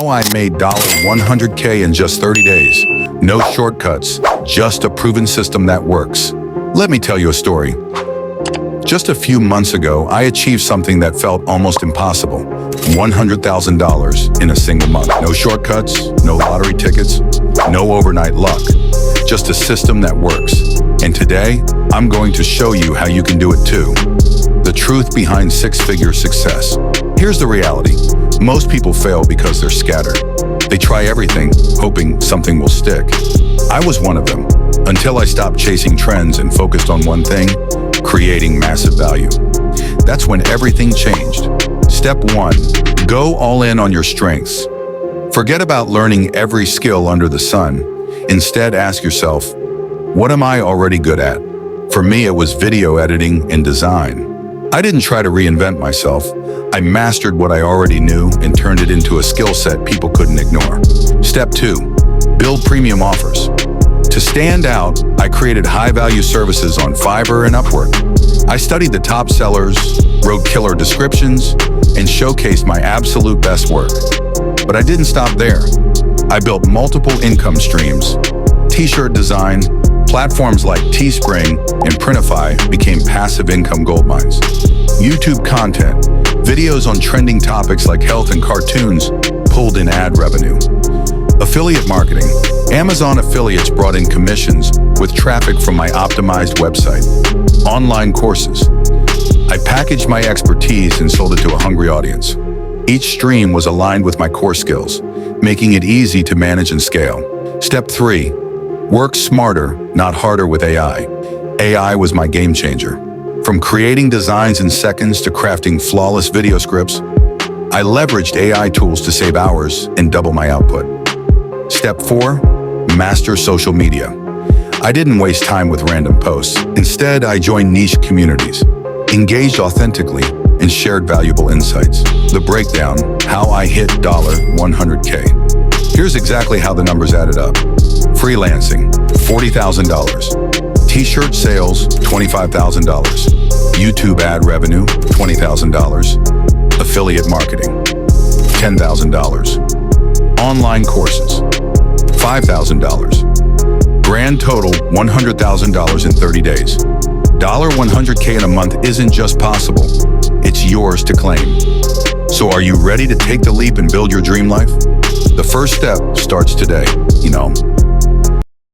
How I made $100K in just 30 days. No shortcuts, just a proven system that works. Let me tell you a story. Just a few months ago, I achieved something that felt almost impossible. $100,000 in a single month. No shortcuts, no lottery tickets, no overnight luck. Just a system that works. And today, I'm going to show you how you can do it too. The truth behind six-figure success. Here's the reality. Most people fail because they're scattered. They try everything, hoping something will stick. I was one of them, until I stopped chasing trends and focused on one thing, creating massive value. That's when everything changed. Step 1, go all in on your strengths. Forget about learning every skill under the sun. Instead, ask yourself, what am I already good at? For me, it was video editing and design. I didn't try to reinvent myself. I mastered what I already knew and turned it into a skill set people couldn't ignore. Step 2, build premium offers. To stand out, I created high-value services on Fiverr and Upwork. I studied the top sellers, wrote killer descriptions, and showcased my absolute best work. But I didn't stop there. I built multiple income streams. T-shirt design, platforms like Teespring and Printify became passive income goldmines. YouTube content, videos on trending topics like health and cartoons pulled in ad revenue. Affiliate marketing, Amazon affiliates brought in commissions with traffic from my optimized website. Online courses, I packaged my expertise and sold it to a hungry audience. Each stream was aligned with my core skills, making it easy to manage and scale. Step 3, work smarter, not harder with AI. AI was my game changer. From creating designs in seconds to crafting flawless video scripts, I leveraged AI tools to save hours and double my output. Step 4, master social media. I didn't waste time with random posts. Instead, I joined niche communities, engaged authentically, and shared valuable insights. The breakdown, how I hit $100K. Here's exactly how the numbers added up. Freelancing, $40,000. T-shirt sales, $25,000. YouTube ad revenue, $20,000. Affiliate marketing, $10,000. Online courses, $5,000. Grand total, $100,000 in 30 days. $100K in a month isn't just possible, it's yours to claim. So are you ready to take the leap and build your dream life? The first step starts today.